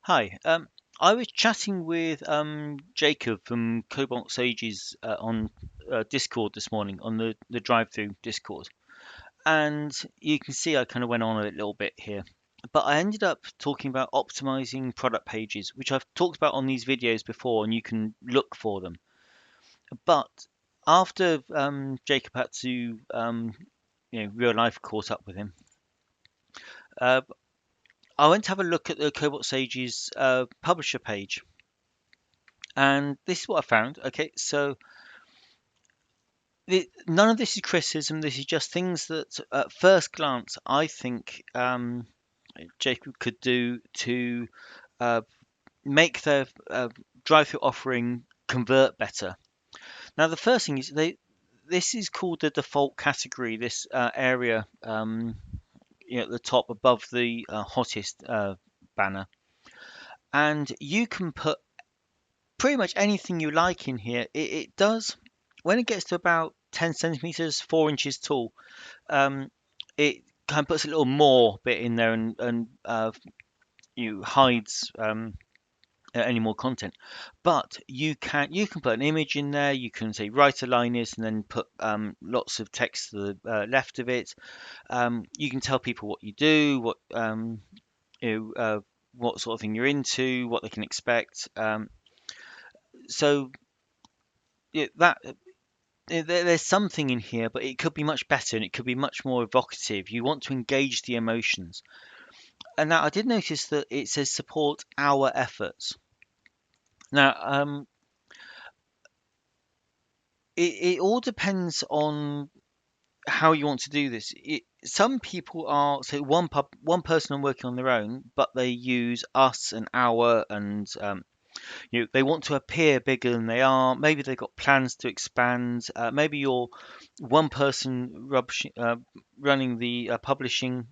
Hi. I was chatting with Jacob from Cobalt Sages on Discord this morning on the drive-through Discord, and you can see I kind of went on a little bit here, but I ended up talking about optimizing product pages, which I've talked about on these videos before, and you can look for them. But after Jacob had to real life caught up with him, uh, I went to have a look at the Cobalt Sages publisher page. And this is what I found. Okay, so none of this is criticism. This is just things that, at first glance, I think Jacob could do to uh, make their drive-through offering convert better. Now, the first thing is this is called the default category. This area, at the top above the hottest banner, and you can put pretty much anything you like in here. It does when it gets to about 10 centimeters, 4 inches tall. It kind of puts a little more bit in there and you hides any more content. But you can put an image in there. You can say write a line is and then put lots of text to the left of it. You can tell people what you do, you know, uh, what sort of thing you're into, what they can expect. So yeah, there's something in here, but it could be much better and it could be much more evocative. You want to engage the emotions. And now I did notice that it says support our efforts. Now, it all depends on how you want to do this. Some people are, say, one person are working on their own, but they use us and our, and they want to appear bigger than they are. Maybe they've got plans to expand. Maybe you're one person running the publishing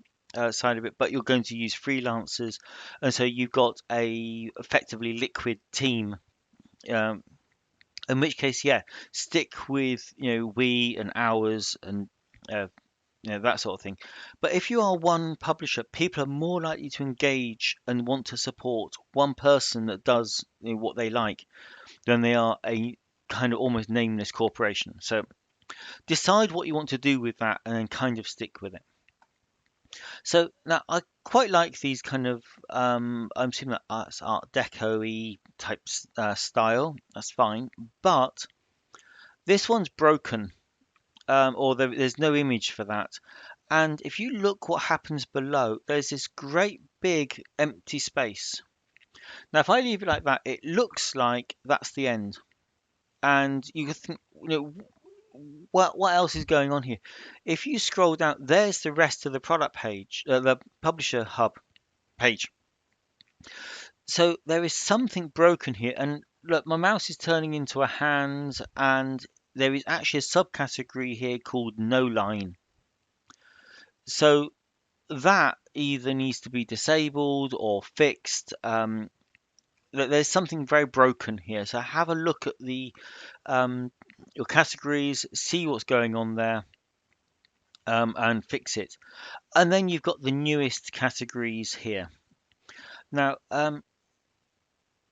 side of it, but you're going to use freelancers, and so you've got a effectively liquid team. Um, in which case, yeah, stick with we and ours and uh, that sort of thing. But if you are one publisher, people are more likely to engage and want to support one person that does what they like than they are a kind of almost nameless corporation. So decide what you want to do with that and then kind of stick with it. So now I quite like these kind of I'm assuming that art deco-y type style. That's fine, but this one's broken, or there's no image for that. And if you look what happens below, there's this great big empty space. Now, if I leave it like that, it looks like that's the end. And you can think, what else is going on here? If you scroll down, there's the rest of the product page, the publisher hub page. So there is something broken here. And look, my mouse is turning into a hand, and there is actually a subcategory here called no line. So that either needs to be disabled or fixed. There's something very broken here. So have a look at your categories, see what's going on there, and fix it. And then you've got the newest categories here. Now,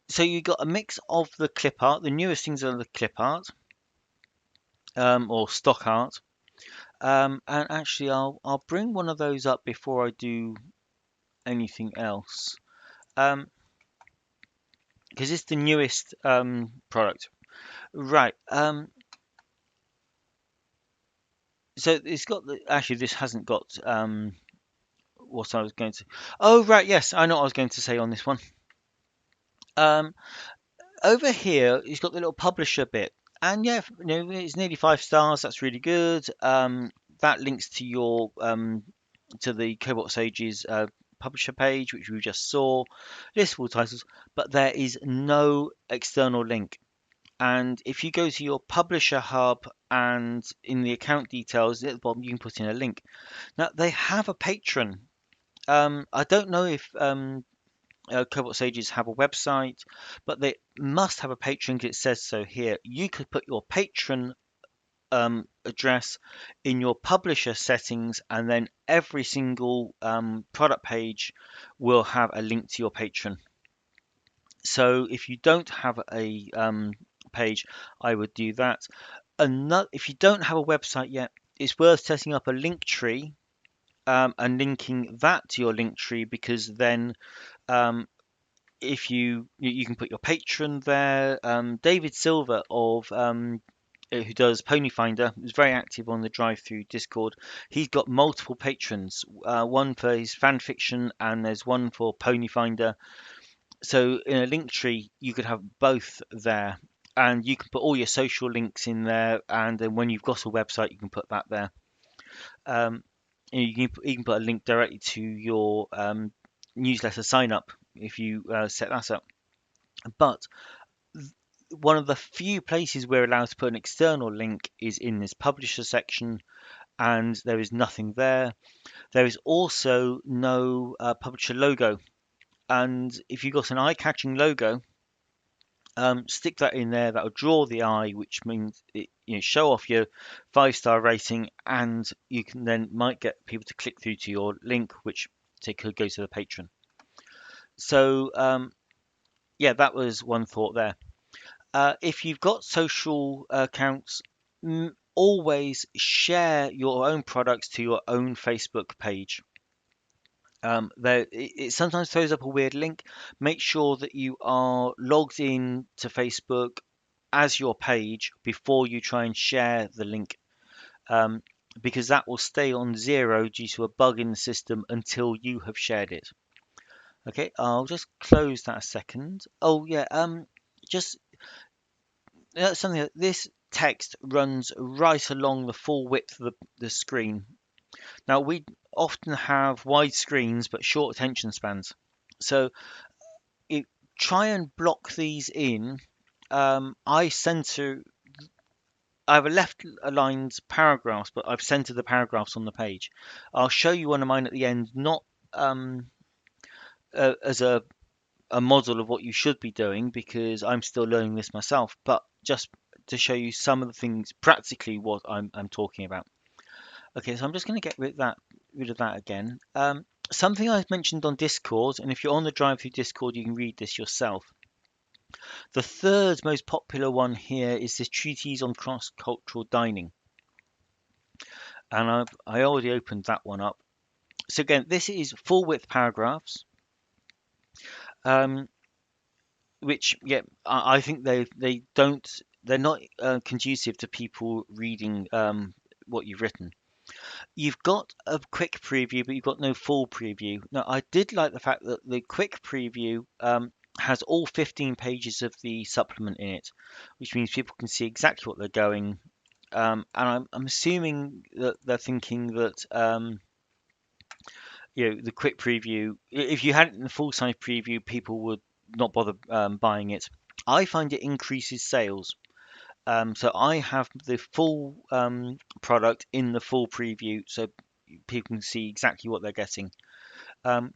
so you've got a mix of the clip art. The newest things are the clip art or stock art. And actually, I'll bring one of those up before I do anything else. Because it's the newest product. Right. So it's got actually this hasn't got what I was going to. Oh right, yes, I know what I was going to say on this one. Um, over here, it's got the little publisher bit, and yeah, it's nearly 5 stars. That's really good. That links to your to the Cobalt Sages publisher page, which we just saw. Listable titles, but there is no external link. And if you go to your publisher hub and in the account details at the bottom, you can put in a link. Now they have a patron. I don't know if Cobalt Sages have a website, but they must have a patron because it says so here. You could put your patron address in your publisher settings, and then every single product page will have a link to your patron. So if you don't have a page, I would do that. If you don't have a website yet, it's worth setting up a link tree and linking that to your link tree, because then um, if you can put your patron there. David Silver of who does Pony Finder is very active on the Drive Through Discord. He's got multiple patrons, one for his fan fiction and there's one for Pony Finder. So in a link tree, you could have both there, and you can put all your social links in there. And then when you've got a website, you can put that there. Um, you can put a link directly to your newsletter sign up if you set that up. But one of the few places we're allowed to put an external link is in this publisher section, and there is nothing there. There is also no publisher logo, and if you've got an eye-catching logo, stick that in there. That'll draw the eye, which means show off your 5-star rating, and you can then might get people to click through to your link, which they could go to the patron. So yeah, that was one thought there. If you've got social accounts, always share your own products to your own Facebook page. It sometimes throws up a weird link. Make sure that you are logged in to Facebook as your page before you try and share the link, um, because that will stay on 0 due to a bug in the system until you have shared it. Okay, I'll just close that a second. Oh yeah, just something that this text runs right along the full width of the screen. Now, we often have wide screens but short attention spans. So it, try and block these in. I center, I have a left aligned paragraphs, but I've centered the paragraphs on the page. I'll show you one of mine at the end, not um, as a model of what you should be doing, because I'm still learning this myself, but just to show you some of the things practically what I'm talking about. Okay, so I'm just going to get rid of that again. Something I've mentioned on Discord, and if you're on the Drive Through Discord, you can read this yourself. The third most popular one here is this treatise on cross-cultural dining, and I already opened that one up. So again, this is full width paragraphs, um, which yeah, I think they're not conducive to people reading what you've written. You've got a quick preview, but you've got no full preview. Now, I did like the fact that the quick preview has all 15 pages of the supplement in it, which means people can see exactly what they're going. And I'm assuming that they're thinking that the quick preview, if you had it in the full size preview, people would not bother buying it. I find it increases sales. So I have the full product in the full preview, so people can see exactly what they're getting,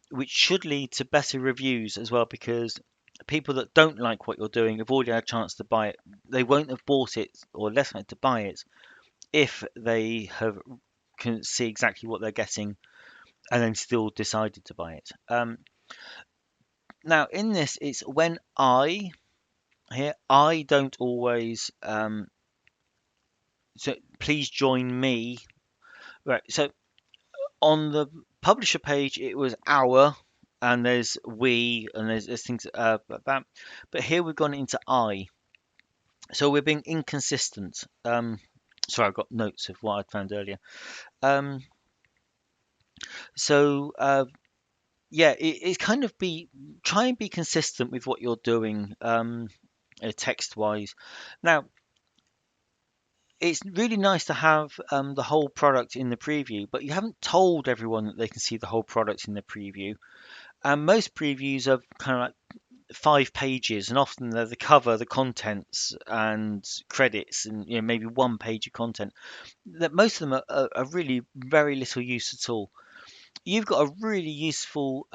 which should lead to better reviews as well, because people that don't like what you're doing have already had a chance to buy it. They won't have bought it or less likely to buy it if they can see exactly what they're getting and then still decided to buy it. Now in this, it's when I don't always so please join me. Right. So on the publisher page, it was our, and there's we, and there's things like that. But here we've gone into I. So we're being inconsistent. Sorry, I've got notes of what I found earlier. Um, so yeah, it's kind of try and be consistent with what you're doing text wise. Now, it's really nice to have the whole product in the preview, but you haven't told everyone that they can see the whole product in the preview. And most previews are kind of like 5 pages, and often they're the cover, the contents, and credits, and maybe 1 page of content. That most of them are really very little use at all. You've got a really useful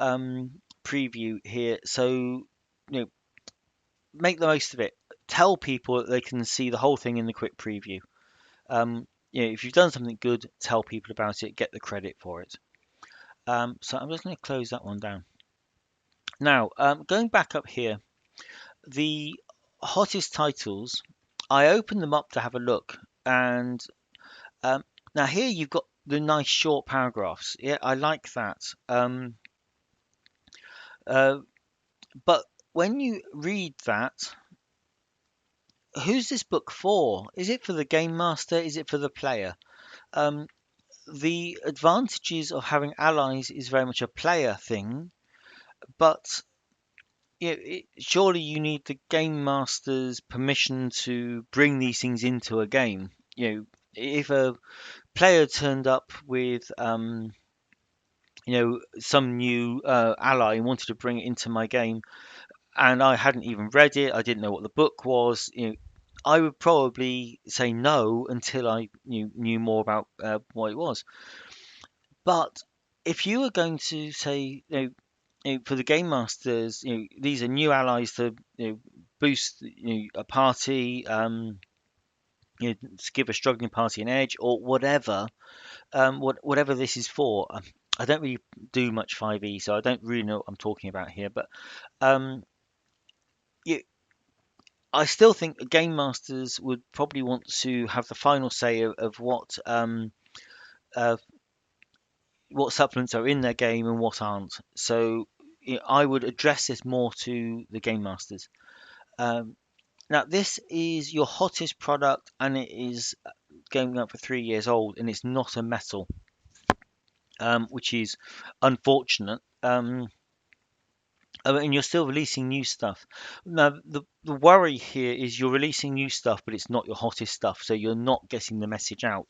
preview here, so make the most of it. Tell people that they can see the whole thing in the quick preview. If you've done something good, tell people about it, get the credit for it. So I'm just going to close that one down. Now, going back up here, the hottest titles, I opened them up to have a look, and um, now here you've got the nice short paragraphs. Yeah, I like that. Uh, but when you read that, who's this book for? Is it for the game master? Is it for the player? Um, the advantages of having allies is very much a player thing, but surely you need the game master's permission to bring these things into a game. If a player turned up with some new ally and wanted to bring it into my game, and I hadn't even read it, I didn't know what the book was. I would probably say no until I knew more about what it was. But if you were going to say, for the game masters, these are new allies to boost a party, to give a struggling party an edge, or whatever, whatever this is for. I don't really do much 5e, so I don't really know what I'm talking about here. But um, you, I still think the game masters would probably want to have the final say of uh, what supplements are in their game and what aren't. So I would address this more to the game masters. Um, Now, this is your hottest product, and it is going up for 3 years old, and it's not a metal, which is unfortunate. And you're still releasing new stuff. Now, the worry here is you're releasing new stuff, but it's not your hottest stuff, so you're not getting the message out.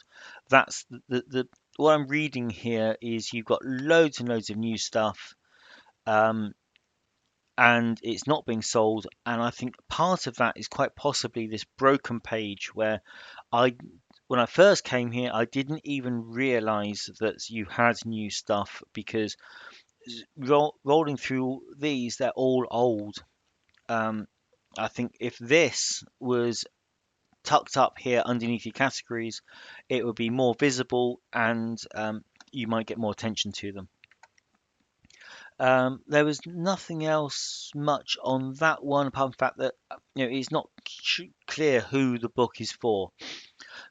That's the what I'm reading here is you've got loads and loads of new stuff, um, and it's not being sold. And I think part of that is quite possibly this broken page where I when I first came here, I didn't even realize that you had new stuff because rolling through these, they're all old. Um, I think if this was tucked up here underneath your categories, it would be more visible and you might get more attention to them. There was nothing else much on that one, apart from the fact that it's not clear who the book is for.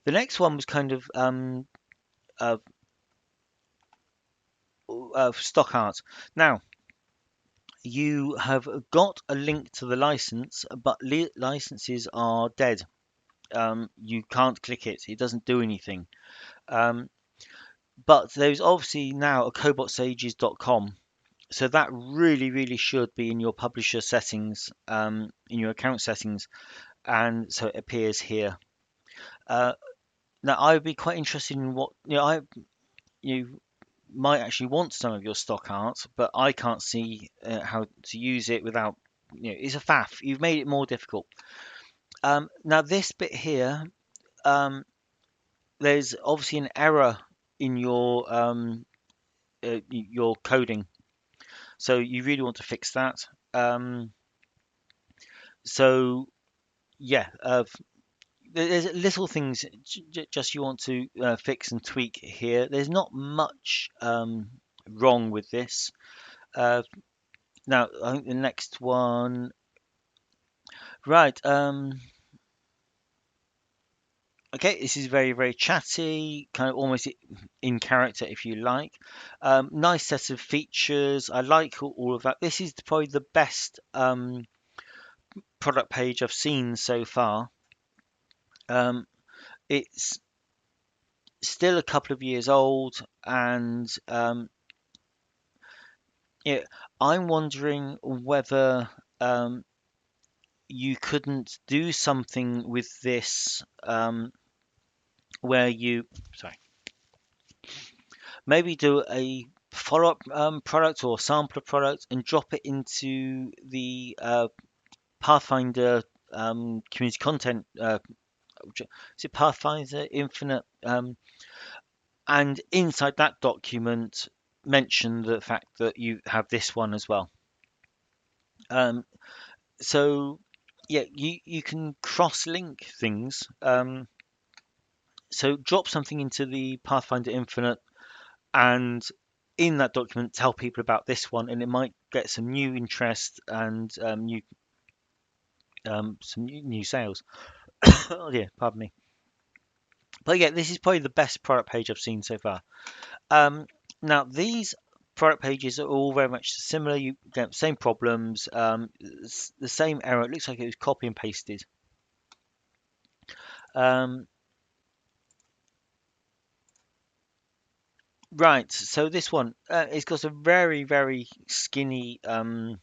The next one was kind of stock art. Now, you have got a link to the license, but licenses are dead. You can't click it; it doesn't do anything. Um, but there's obviously now a cobaltsages.com, so that really, really should be in your publisher settings, in your account settings, and so it appears here. Uh, Now, I would be quite interested in what you might actually want some of your stock art, but I can't see how to use it without. It's a faff. You've made it more difficult. Now, this bit here, um, there's obviously an error in your coding, so you really want to fix that. So yeah, there's little things just you want to fix and tweak here. There's not much wrong with this. Uh, Now, I think the next one, right? Okay, this is very, very chatty, kind of almost in character, if you like. Nice set of features. I like all of that. This is probably the best product page I've seen so far. Um, it's still a couple of years old, and yeah, I'm wondering whether you couldn't do something with this where you, sorry, maybe do a follow-up product or sampler product and drop it into the Pathfinder community content. Is it Pathfinder Infinite? And inside that document, mention the fact that you have this one as well. So yeah, you can cross-link things. So drop something into the Pathfinder Infinite, and in that document tell people about this one, and it might get some new interest and new some new sales. Oh yeah, pardon me. But yeah, this is probably the best product page I've seen so far. Um, Now these product pages are all very much similar. You get same problems, the same error. It looks like it was copy and pasted. Um, right, so this one, it's got a very skinny uh,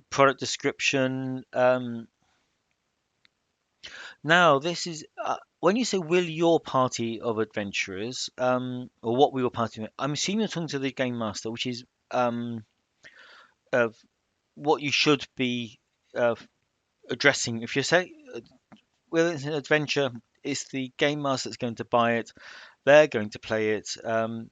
product description. Now this is when you say will your party of adventurers, or what will your party? I'm assuming you're talking to the game master, which is um, of what you should be uh, addressing. If you're saying well, it's an adventure, it's the game master that's going to buy it. They're going to play it, and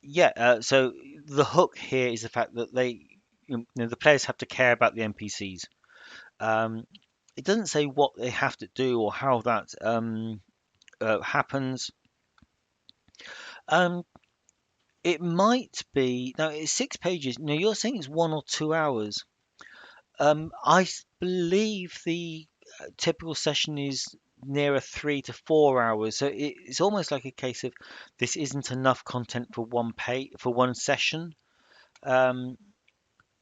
yeah. So the hook here is the fact that the players have to care about the NPCs. Um, it doesn't say what they have to do or how that happens. Um, it might be now. It's 6 pages. Now you're saying it's 1 or 2 hours. Believe the typical session is nearer 3 to 4 hours. So it's almost like a case of this isn't enough content for for one session. Um,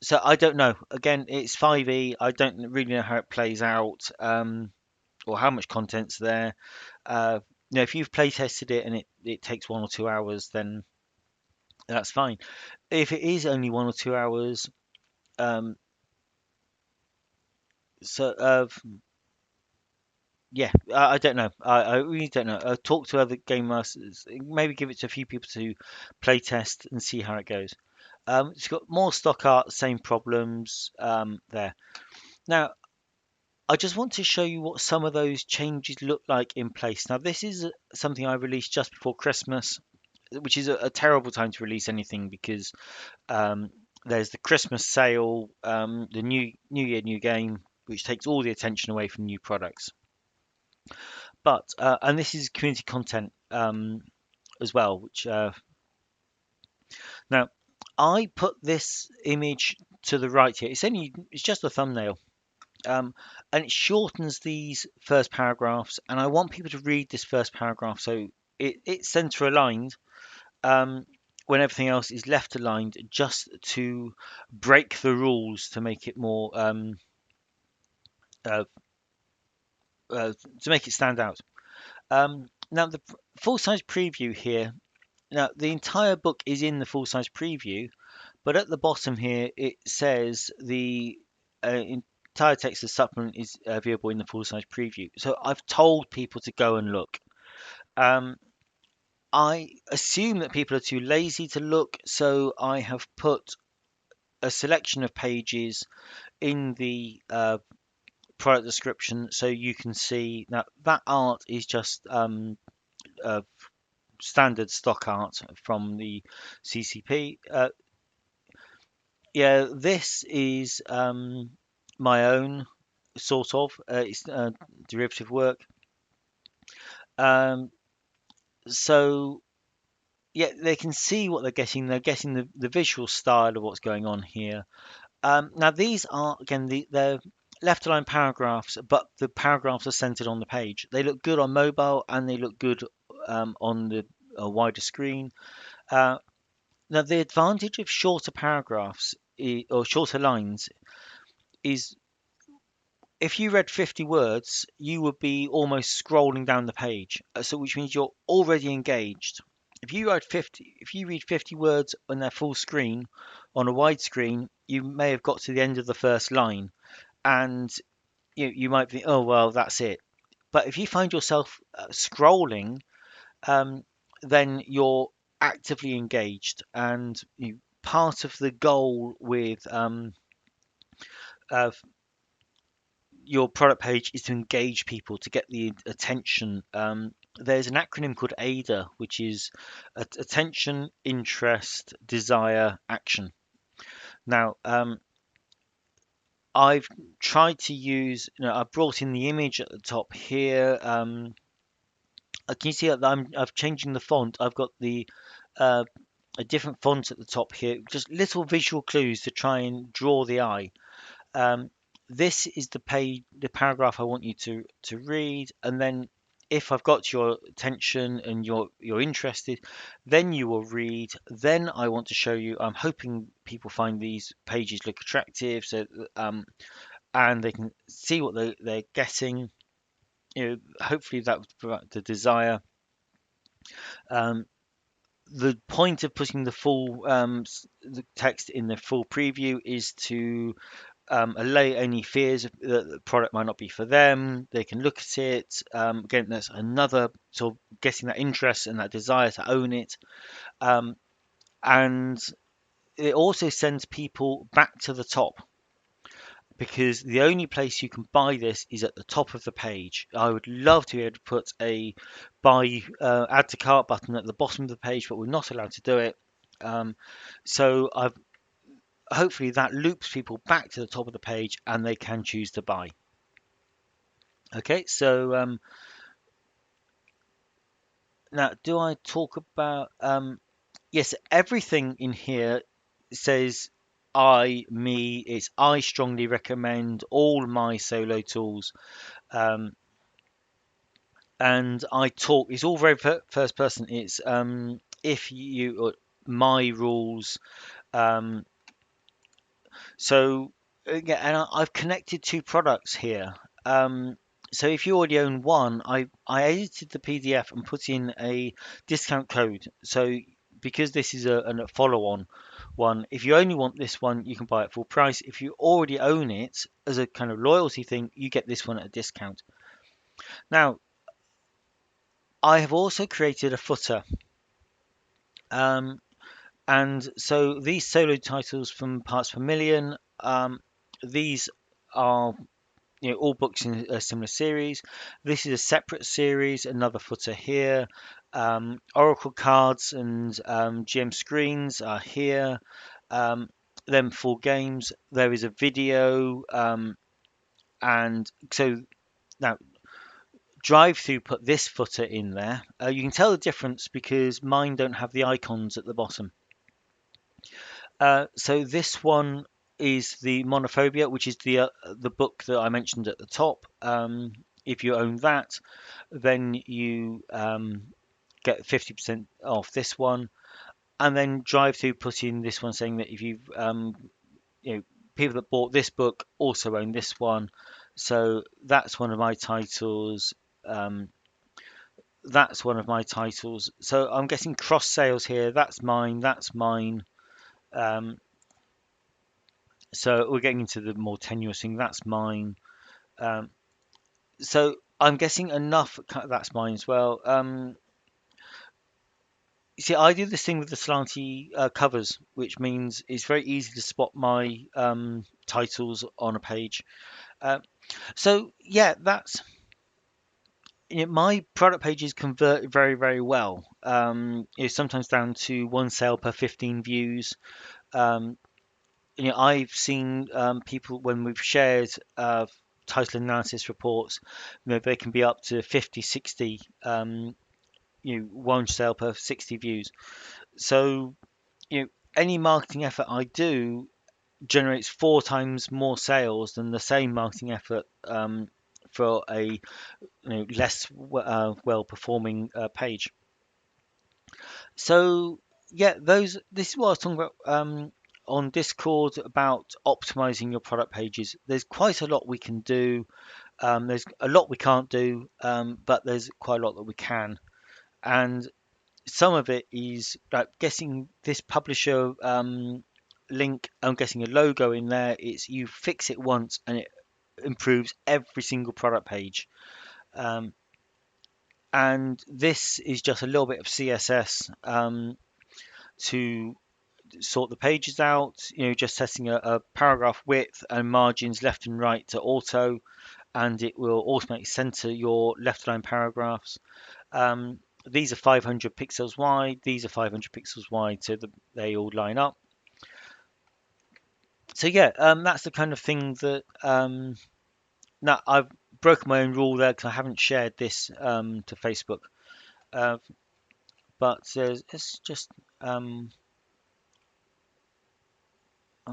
so I don't know. Again, it's 5e. I don't really know how it plays out, or how much content's there. Uh, if you've play tested it and it takes 1 or 2 hours, then that's fine. If it is only 1 or 2 hours, um, so yeah, I don't know. I really don't know. Talk to other game masters. Maybe give it to a few people to play test and see how it goes. It's got more stock art, same problems there. Now, I just want to show you what some of those changes look like in place. Now, this is something I released just before Christmas, which is a terrible time to release anything because um, there's the Christmas sale, the New Year, new game, which takes all the attention away from new products. But and this is community content as well, which now I put this image to the right here. It's just a thumbnail. And it shortens these first paragraphs, and I want people to read this first paragraph so it's center aligned um, when everything else is left aligned, just to break the rules to make it more uh, to make it stand out. Now the full size preview here. Now the entire book is in the full size preview, but at the bottom here it says the entire text of supplement is viewable in the full size preview. So I've told people to go and look. Um, I assume that people are too lazy to look, so I have put a selection of pages in the product description so you can see. Now that art is just standard stock art from the CCP. Yeah, this is my own sort of. It's derivative work. Um, so yeah, they can see what they're getting. They're getting the visual style of what's going on here. Now these are again they're left align paragraphs, but the paragraphs are centered on the page. They look good on mobile and they look good on the wider screen. Uh, Now the advantage of shorter paragraphs or shorter lines is if you read 50 words, you would be almost scrolling down the page. So which means you're already engaged. If you read 50 words on their full screen on a wide screen, you may have got to the end of the first line and you might think, oh well, that's it. But if you find yourself scrolling, um, then you're actively engaged, and part of the goal with uh, your product page is to engage people, to get the attention. There's an acronym called AIDA, which is attention, interest, desire, action. Now, I've tried to use, I brought in the image at the top here. can you see that I've changing the font? I've got the uh, a different font at the top here, just little visual clues to try and draw the eye. Um, this is the paragraph I want you to read, and then if I've got your attention and you're interested, then you will read. Then I want to show you. I'm hoping people find these pages look attractive, so and they can see what they're getting. Hopefully that was the desire. Um, the point of putting the full the text in the full preview is to allay any fears that the product might not be for them. They can look at it. Again, that's another sort of getting that interest and that desire to own it. Um, and it also sends people back to the top because the only place you can buy this is at the top of the page. I would love to be able to put a buy add to cart button at the bottom of the page, but we're not allowed to do it. Um, so I've hopefully that loops people back to the top of the page and they can choose to buy. Okay, so now do I talk about yes, everything in here says me, it's I strongly recommend all my solo tools. Um, and I talk, it's all very first person. It's if you, my rules. Um, So, yeah, and I've connected two products here. Um, so if you already own one, I edited the PDF and put in a discount code. So because this is a follow-on one, if you only want this one, you can buy it full price. If you already own it as a kind of loyalty thing, you get this one at a discount. Now, I have also created a footer. Um, and so these solo titles from Parts Per Million, these are all books in a similar series. This is a separate series, another footer here. Oracle cards and GM screens are here. Um, then full games. There is a video, and so now DriveThru put this footer in there. You can tell the difference because mine don't have the icons at the bottom. So this one is the Monophobia, which is the book that I mentioned at the top. If you own that, then you get 50% off this one. And then DriveThru put in this one saying that if you've people that bought this book also own this one. So that's one of my titles. Um, that's one of my titles. So I'm getting cross sales here. That's mine. That's mine. Um, So we're getting into the more tenuous thing. That's mine. Um, so I'm guessing enough. That's mine as well. You see, I do this thing with the slanty covers, which means it's very easy to spot my titles on a page. Uh, so yeah, that's my product pages convert very, very well. It's sometimes down to one sale per 15 views. Um, I've seen people when we've shared title analysis reports, they can be up to 50, 60, one sale per 60 views. So, any marketing effort I do generates 4 times more sales than the same marketing effort for a less well performing page. So yeah, this is what I was talking about on Discord about optimizing your product pages. There's quite a lot we can do. There's a lot we can't do, but there's quite a lot that we can. And some of it is like getting this publisher link and getting a logo in there. It's you fix it once and it improves every single product page. Um, and this is just a little bit of CSS to sort the pages out, just setting a paragraph width and margins left and right to auto, and it will automatically center your left line paragraphs. These are 500 pixels wide, these are 500 pixels wide, so they all line up. So yeah, that's the kind of thing that now I've broken my own rule there because I haven't shared this to Facebook. uh, but it's just I'm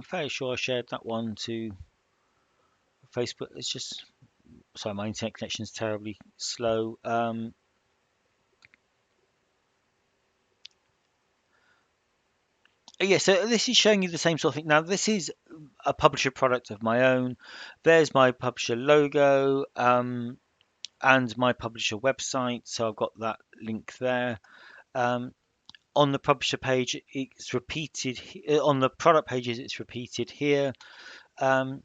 fairly sure I shared that one to Facebook. It's just sorry, my internet connection is terribly slow. Yeah, so this is showing you the same sort of thing. Now, this is a publisher product of my own. There's my publisher logo and my publisher website. So I've got that link there. Um, on the publisher page, it's repeated. On the product pages, it's repeated here. Um,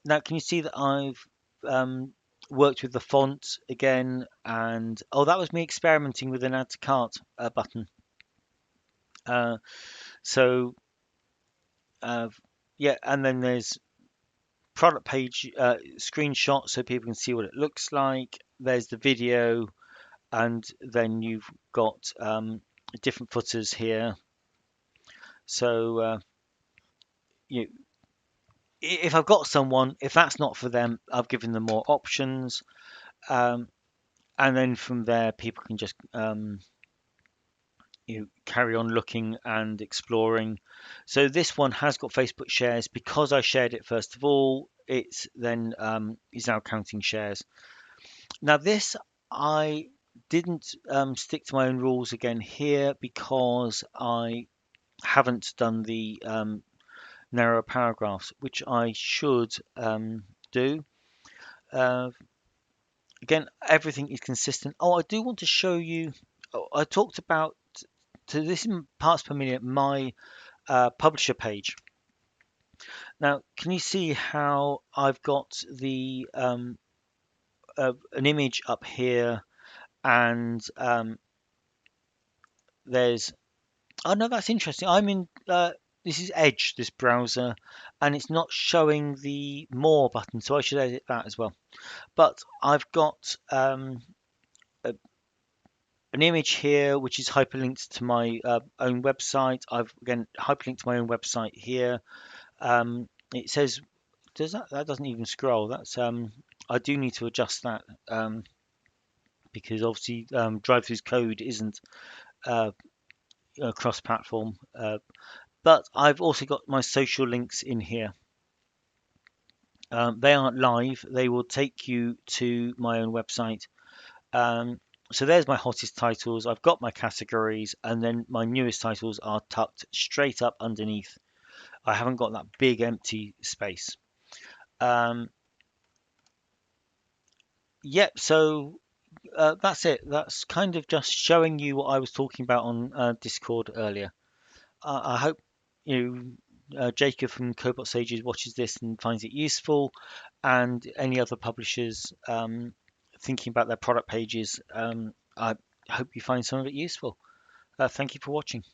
now, can you see that I've um, worked with the font again? And oh, that was me experimenting with an add to cart button. Uh, so uh, yeah, and then there's product page screenshot so people can see what it looks like. There's the video, and then you've got different footers here. So you, if I've got someone, if that's not for them, I've given them more options, um, and then from there people can just carry on looking and exploring. So this one has got Facebook shares because I shared it first of all. It's then is now counting shares. Now this I didn't stick to my own rules again here because I haven't done the narrow paragraphs, which I should do. Uh, Again, everything is consistent. Oh, I do want to show you. Oh, I talked about to this in parts per minute my publisher page. Now, can you see how I've got the an image up here, and there's oh no, that's interesting. I'm in this is Edge, this browser, and it's not showing the more button, so I should edit that as well. But I've got a, an image here which is hyperlinked to my own website. I've again hyperlinked to my own website here. It says does that doesn't even scroll. That's I do need to adjust that because obviously drive-through's code isn't uh, cross-platform. But I've also got my social links in here. They aren't live. They will take you to my own website. Um, so there's my hottest titles. I've got my categories, and then my newest titles are tucked straight up underneath. I haven't got that big empty space. Um, yep. So that's it. That's kind of just showing you what I was talking about on Discord earlier. I hope you Jacob from Cobalt Sages watches this and finds it useful, and any other publishers thinking about their product pages. I hope you find some of it useful. Thank you for watching.